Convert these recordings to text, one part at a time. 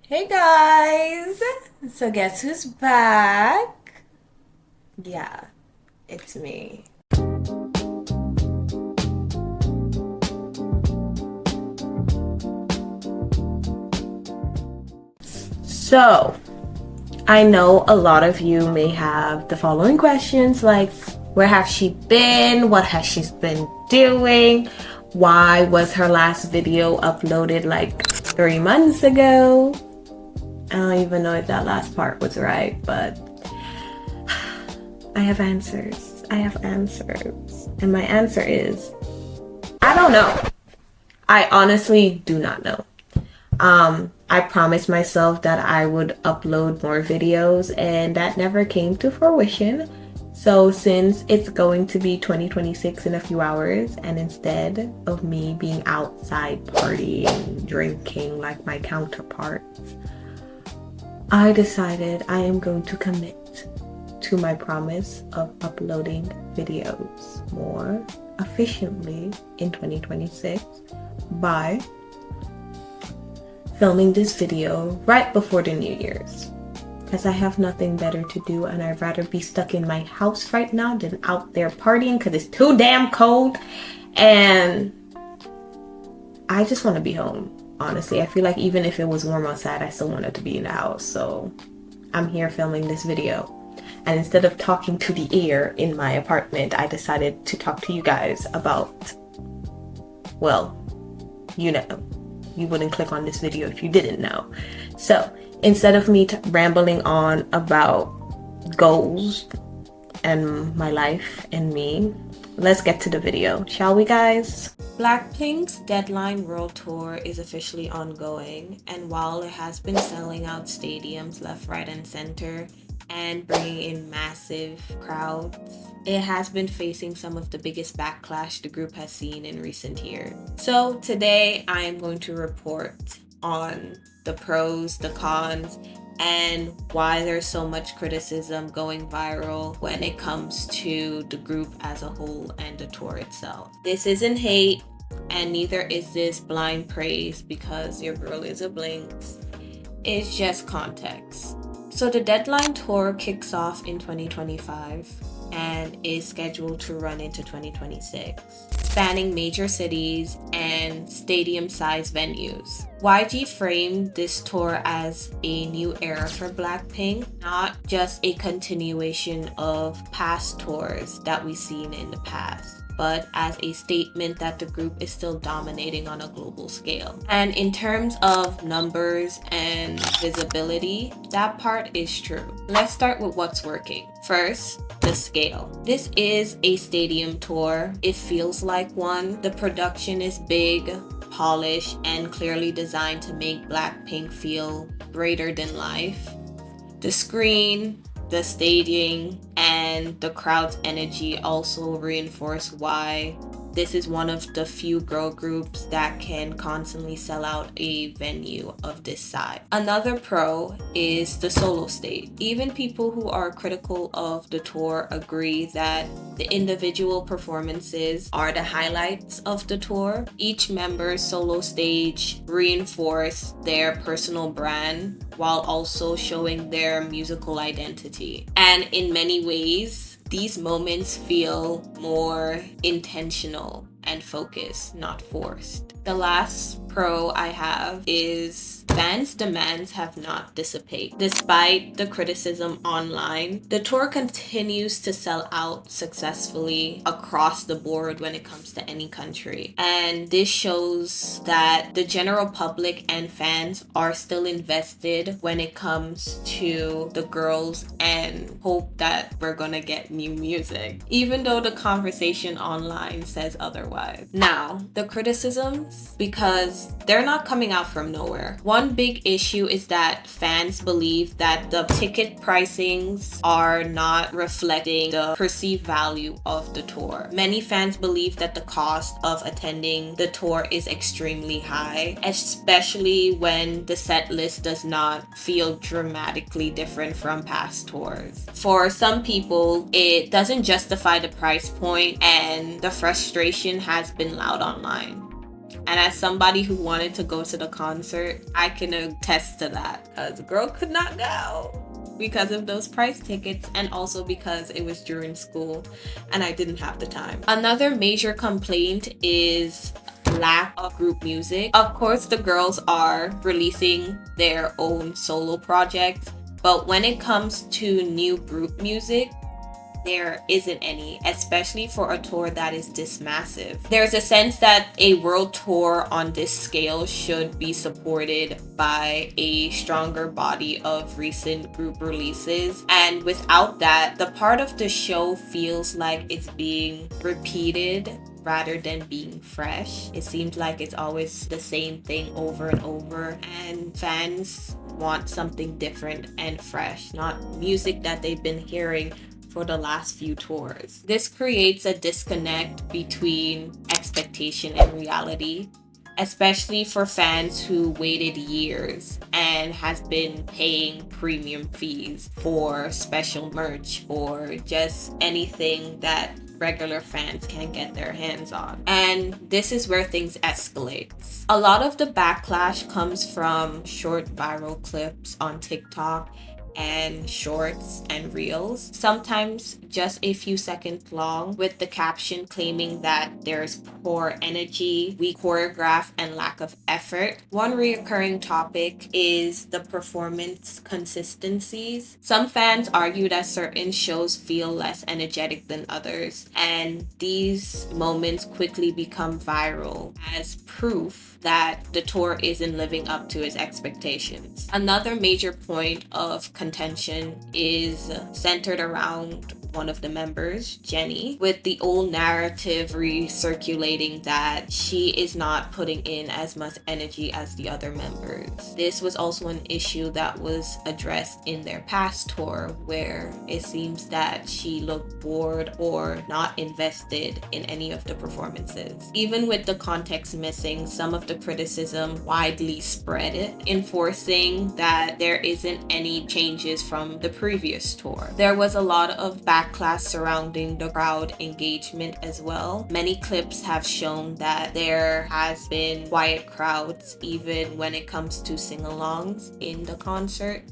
Hey guys! So guess who's back? Yeah, it's me. So, I know a lot of you may have the following questions like, where has she been? What has she been doing? Why was her last video uploaded like 3 months ago? I don't even know if that last part was right, but I have answers. I have answers. And my answer is I don't know. I honestly do not know. I promised myself that I would upload more videos, and that never came to fruition. So, since it's going to be 2026 in a few hours, and instead of me being outside partying, drinking like my counterparts, I decided I am going to commit to my promise of uploading videos more efficiently in 2026 by filming this video right before the New Year's. Because I have nothing better to do and I'd rather be stuck in my house right now than out there partying because it's too damn cold. And I just want to be home. Honestly, I feel like even if it was warm outside, I still wanted to be in the house. So I'm here filming this video. And instead of talking to the air in my apartment, I decided to talk to you guys about, well, you know, you wouldn't click on this video if you didn't know. So instead of me rambling on about goals and my life and me, let's get to the video, shall we, guys? Blackpink's Deadline World Tour is officially ongoing, and while it has been selling out stadiums left, right, and center and bringing in massive crowds, it has been facing some of the biggest backlash the group has seen in recent years. So today I am going to report on the pros, the cons, and why there's so much criticism going viral when it comes to the group as a whole and the tour itself. This isn't hate, and neither is this blind praise because your girl is a blinks. It's just context. So the Deadline tour kicks off in 2025 and is scheduled to run into 2026, spanning major cities and stadium-sized venues. YG framed this tour as a new era for Blackpink, not just a continuation of past tours that we've seen in the past, but as a statement that the group is still dominating on a global scale. And in terms of numbers and visibility, that part is true. Let's start with what's working. First, the scale. This is a stadium tour. It feels like one. The production is big, polished, and clearly designed to make Blackpink feel greater than life. The screen, the staging, and the crowd's energy also reinforce why this is one of the few girl groups that can constantly sell out a venue of this size. Another pro is the solo stage. Even people who are critical of the tour agree that the individual performances are the highlights of the tour. Each member's solo stage reinforce their personal brand while also showing their musical identity. And in many ways, these moments feel more intentional and focused, not forced. The last pro I have is fans' demands have not dissipated. Despite the criticism online, the tour continues to sell out successfully across the board when it comes to any country. And this shows that the general public and fans are still invested when it comes to the girls and hope that we're gonna get new music, even though the conversation online says otherwise. Now, the criticisms, because they're not coming out from nowhere. One big issue is that fans believe that the ticket pricings are not reflecting the perceived value of the tour. Many fans believe that the cost of attending the tour is extremely high, especially when the set list does not feel dramatically different from past tours. For some people, it doesn't justify the price point, and the frustration has been loud online. And as somebody who wanted to go to the concert, I can attest to that, because the girl could not go because of those price tickets, and also because it was during school and I didn't have the time. Another major complaint is lack of group music. Of course, the girls are releasing their own solo projects, but when it comes to new group music, there isn't any, especially for a tour that is this massive. There's a sense that a world tour on this scale should be supported by a stronger body of recent group releases, and without that, the part of the show feels like it's being repeated rather than being fresh. It seems like it's always the same thing over and over, and fans want something different and fresh, not music that they've been hearing for the last few tours. This creates a disconnect between expectation and reality, especially for fans who waited years and has been paying premium fees for special merch or just anything that regular fans can't get their hands on. And this is where things escalate. A lot of the backlash comes from short viral clips on TikTok and shorts and reels, sometimes just a few seconds long, with the caption claiming that there's poor energy, weak choreograph, and lack of effort. One recurring topic is the performance consistencies. Some fans argue that certain shows feel less energetic than others, and these moments quickly become viral as proof that the tour isn't living up to its expectations. Another major point of contention is centered around one of the members, Jennie, with the old narrative recirculating that she is not putting in as much energy as the other members. This was also an issue that was addressed in their past tour, where it seems that she looked bored or not invested in any of the performances. Even with the context missing, some of the criticism widely spread it, enforcing that there isn't any changes from the previous tour. There was a lot of backlash surrounding the crowd engagement as well. Many clips have shown that there has been quiet crowds even when it comes to sing-alongs in the concert.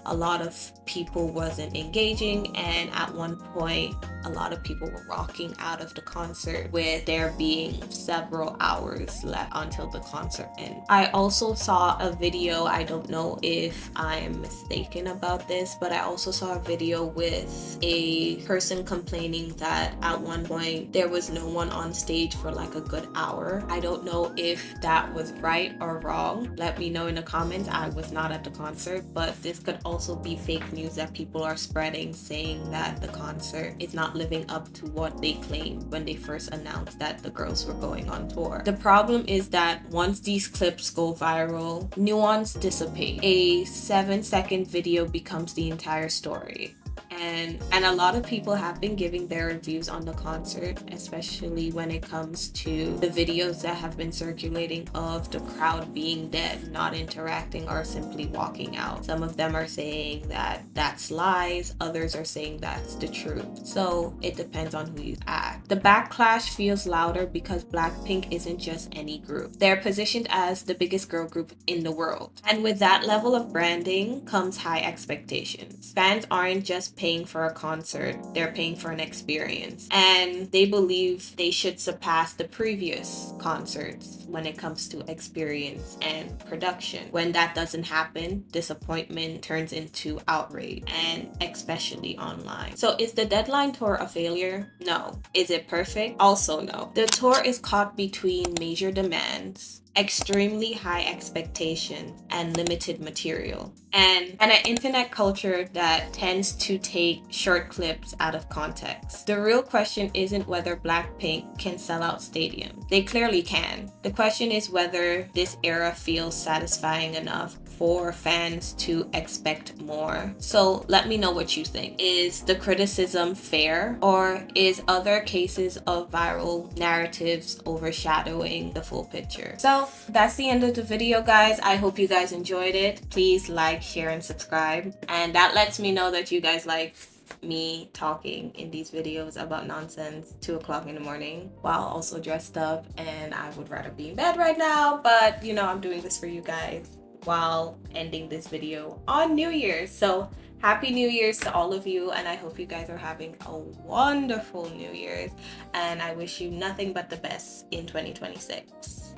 A lot of people wasn't engaging, and at one point a lot of people were walking out of the concert with there being several hours left until the concert ended. I also saw a video, I don't know if I'm mistaken about this, but I also saw a video with a person complaining that at one point there was no one on stage for like a good hour. I don't know if that was right or wrong. Let me know in the comments. I was not at the concert, but this could also be fake news that people are spreading, saying that the concert is not living up to what they claimed when they first announced that the girls were going on tour. The problem is that once these clips go viral, nuance dissipates. A 7-second video becomes the entire story. And a lot of people have been giving their reviews on the concert, especially when it comes to the videos that have been circulating of the crowd being dead, not interacting, or simply walking out. Some of them are saying that that's lies, others are saying that's the truth. So it depends on who you ask. The backlash feels louder because Blackpink isn't just any group. They're positioned as the biggest girl group in the world. And with that level of branding comes high expectations. Fans aren't just paying for a concert, they're paying for an experience, and they believe they should surpass the previous concerts when it comes to experience and production. When that doesn't happen, disappointment turns into outrage, and especially online. So is the Deadline tour a failure? No. Is it perfect? Also no. The tour is caught between major demands, extremely high expectations, and limited material, and an internet culture that tends to take short clips out of context. The real question isn't whether Blackpink can sell out stadiums. They clearly can. The question is whether this era feels satisfying enough for fans to expect more. So let me know what you think. Is the criticism fair, or is other cases of viral narratives overshadowing the full picture? So that's the end of the video, guys. I hope you guys enjoyed it. Please like, share, and subscribe, and that lets me know that you guys like me talking in these videos about nonsense 2 o'clock in the morning while also dressed up, and I would rather be in bed right now, but you know, I'm doing this for you guys while ending this video on New Year's. So happy New Year's to all of you, and I hope you guys are having a wonderful New Year's, and I wish you nothing but the best in 2026,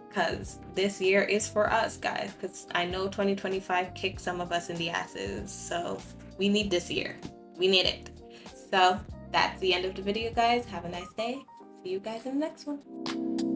because this year is for us, guys, because I know 2025 kicked some of us in the asses, so we need this year. We need it. So that's the end of the video, guys. Have a nice day. See you guys in the next one.